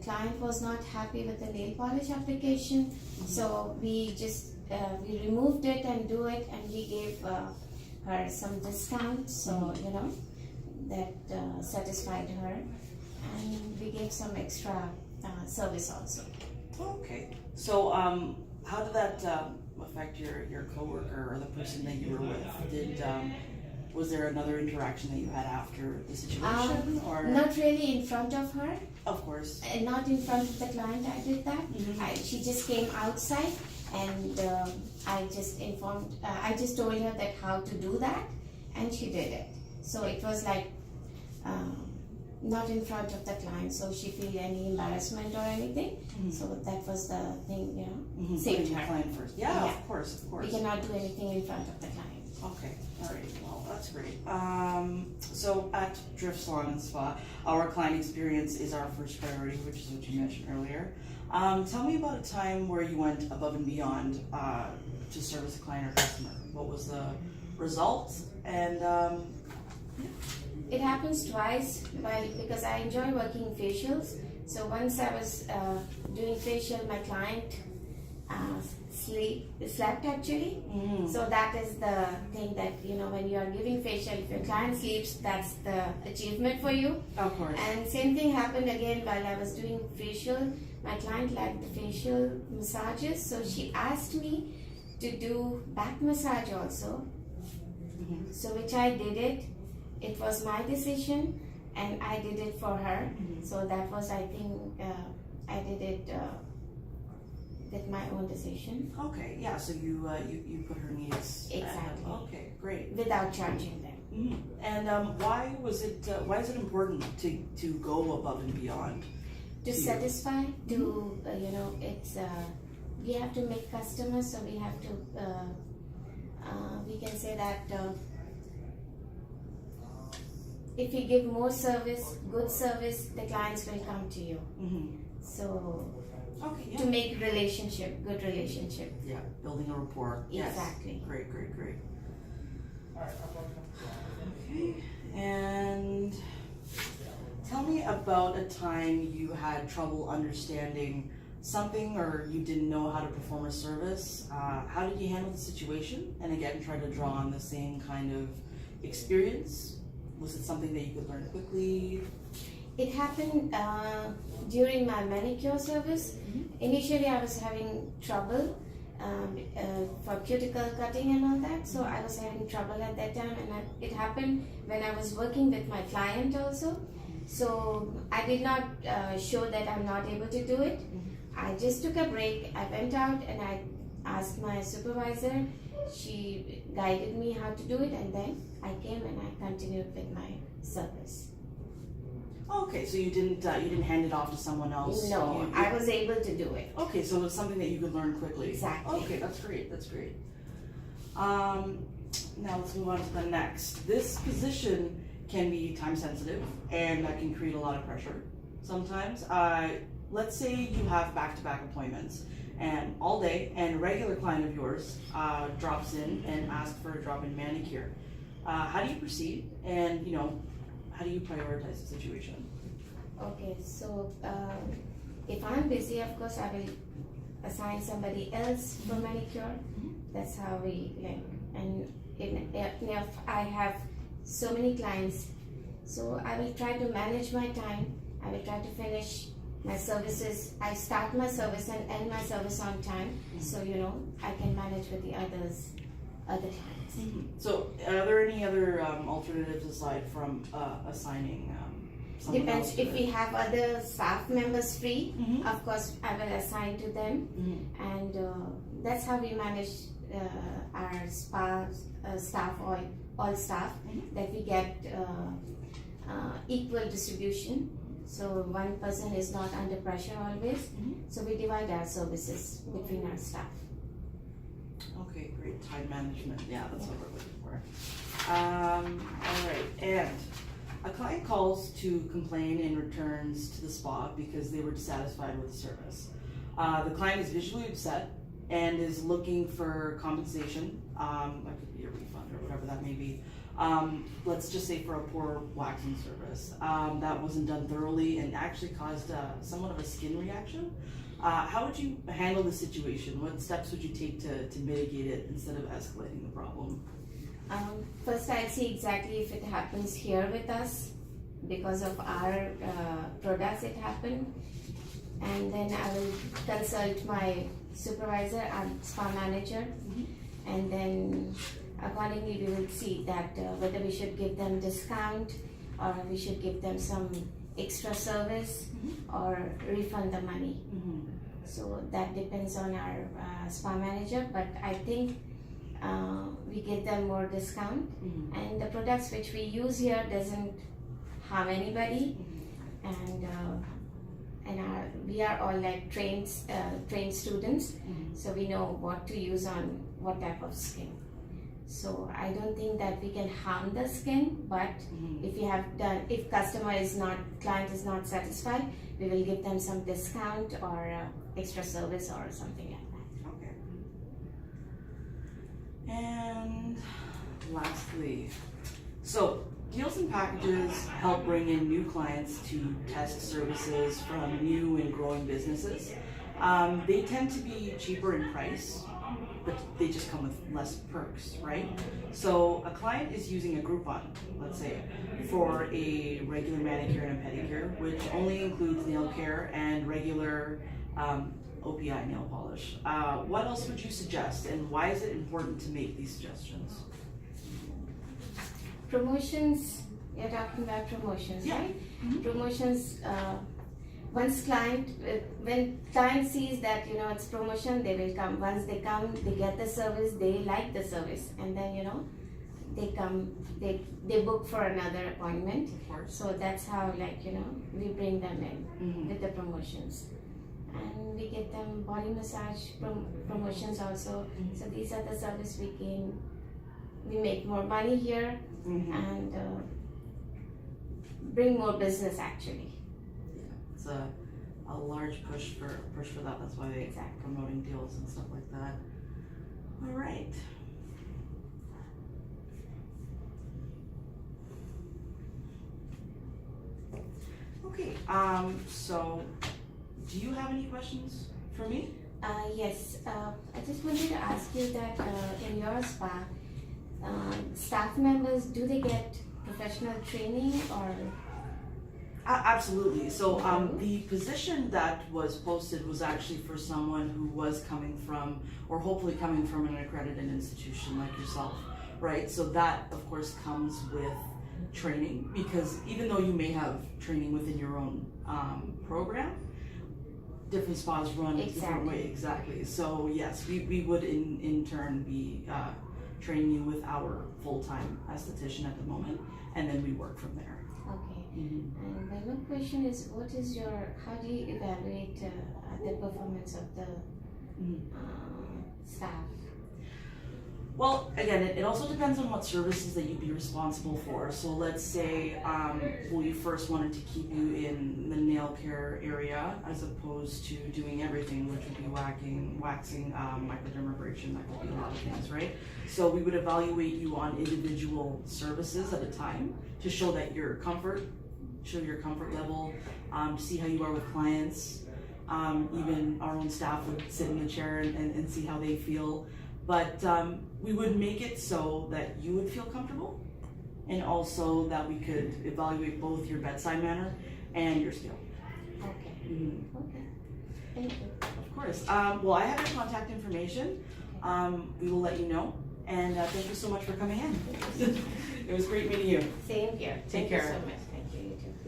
client was not happy with the nail polish application, so we just we removed it and do it, and we gave her some discount, so you know that satisfied her, and we gave some extra service also. Okay. So how did that affect your coworker or the person that you were with? Did was there another interaction that you had after the situation, or not really in front of her? Of course. Not in front of the client. I did that. She just came outside, and I just informed. I just told her that how to do that, and she did it. So it was like not in front of the client, so she feel any embarrassment or anything. So that was the thing, you know. Saved her. Client first. Yeah, of course. We cannot do anything in front of the client. Okay, all right, well, that's great. So at Drift Salon and Spa, our client experience is our first priority, which is what you mentioned earlier. Tell me about a time where you went above and beyond to service a client or customer. What was the result? And it happens twice, because I enjoy working facials. So once I was doing facial, my client slept actually. So that is the thing that, you know, when you are giving facial, if your client sleeps, that's the achievement for you. of course. And same thing happened again while I was doing facial. My client liked the facial massages, so she asked me to do back massage also. So which I did it. It was my decision, and I did it for her. So that was, I think, I did it with my own decision. Okay, yeah. So you put her needs. Exactly. Okay, great. Without charging them. And why is it important to go above and beyond? To satisfy, to you know, it's we have to make customers, so we have to. We can say that. If you give more service, good service, the clients will come to you. So, Okay, yeah. to make relationship, good relationship. Yeah, building a rapport. Exactly. Yes. Great. Okay, and tell me about a time you had trouble understanding something, or you didn't know how to perform a service. How did you handle the situation? And again, try to draw on the same kind of experience. Was it something that you could learn quickly? It happened during my manicure service. Initially, I was having trouble for cuticle cutting and all that. So I was having trouble at that time, and it happened when I was working with my client also. So I did not show that I'm not able to do it. I just took a break. I went out and I asked my supervisor. She guided me how to do it, and then I came and I continued with my service. Okay, so you didn't hand it off to someone else. No, I was able to do it. Okay, so it was something that you could learn quickly. Exactly. Okay, that's great. Now let's move on to the next. This position can be time sensitive, and that can create a lot of pressure sometimes. Let's say you have back-to-back appointments and all day, and a regular client of yours drops in and asks for a drop-in manicure. How do you proceed, and how do you prioritize the situation? Okay, so if I'm busy, of course I will assign somebody else for manicure. That's how we like. And if I have so many clients, so I will try to manage my time. I will try to finish my services. I start my service and end my service on time, so I can manage with the other clients. So, are there any other alternatives aside from assigning? Depends. If we have other staff members free, of course I will assign to them, and that's how we manage our spa staff, all staff, that we get equal distribution. So one person is not under pressure always. So we divide our services between our staff. Okay, great. Time management. Yeah, that's what we're looking for. All right. And a client calls to complain and returns to the spa because they were dissatisfied with the service. The client is visually upset and is looking for compensation. That could be a refund or whatever that may be. let's just say for a poor waxing service, that wasn't done thoroughly and actually caused somewhat of a skin reaction. How would you handle the situation? What steps would you take to mitigate it instead of escalating the problem? First, I'll see exactly if it happens here with us because of our products it happened, and then I will consult my supervisor and spa manager, and then accordingly we will see that whether we should give them discount or we should give them some extra service or refund the money. So that depends on our spa manager, but I think we give them more discount, and the products which we use here doesn't harm anybody, and we are all like trained students, so we know what to use on what type of skin. So I don't think that we can harm the skin, but if client is not satisfied, we will give them some discount or extra service or something like that. Okay. And lastly, so deals and packages help bring in new clients to test services from new and growing businesses. They tend to be cheaper in price, but they just come with less perks, right? So a client is using a Groupon, let's say, for a regular manicure and a pedicure, which only includes nail care and regular OPI nail polish. What else would you suggest, and why is it important to make these suggestions? Promotions, you're talking about promotions, Yeah. right? Promotions, when client sees that, it's promotion, they will come. Once they come, they get the service, they like the service, and then, they come, they book for another appointment. Of course. So that's how, we bring them in with the promotions. And we get them body massage promotions also. So these are the service we gain. We make more money here and bring more business actually. Yeah, it's a large push for that. That's why they're promoting deals and stuff like that. All right. Okay. So, do you have any questions for me? Yes. I just wanted to ask you that in your spa, staff members, do they get professional training or? Absolutely. So the position that was posted was actually for someone who was coming from, or hopefully coming from, an accredited institution like yourself, right? So that, of course, comes with training, because even though you may have training within your own program, different spas run a different way. Exactly. So yes, we would in turn be training you with our full-time esthetician at the moment, and then we work from there. Okay. And my one question is, how do you evaluate the performance of the staff? Well, again, it also depends on what services that you'd be responsible for. So let's say we first wanted to keep you in the nail care area as opposed to doing everything, which would be waxing, microdermabrasion, that could be a lot of things, right? So we would evaluate you on individual services at a time to show that your comfort level, to see how you are with clients. Even our own staff would sit in the chair and see how they feel. But we would make it so that you would feel comfortable, and also that we could evaluate both your bedside manner and your skill. Okay. Okay. Thank you. Of course. Well, I have your contact information. We will let you know. And thank you so much for coming in. It was great meeting you. Same here. Take Thank care. you so much. Thank you. You too.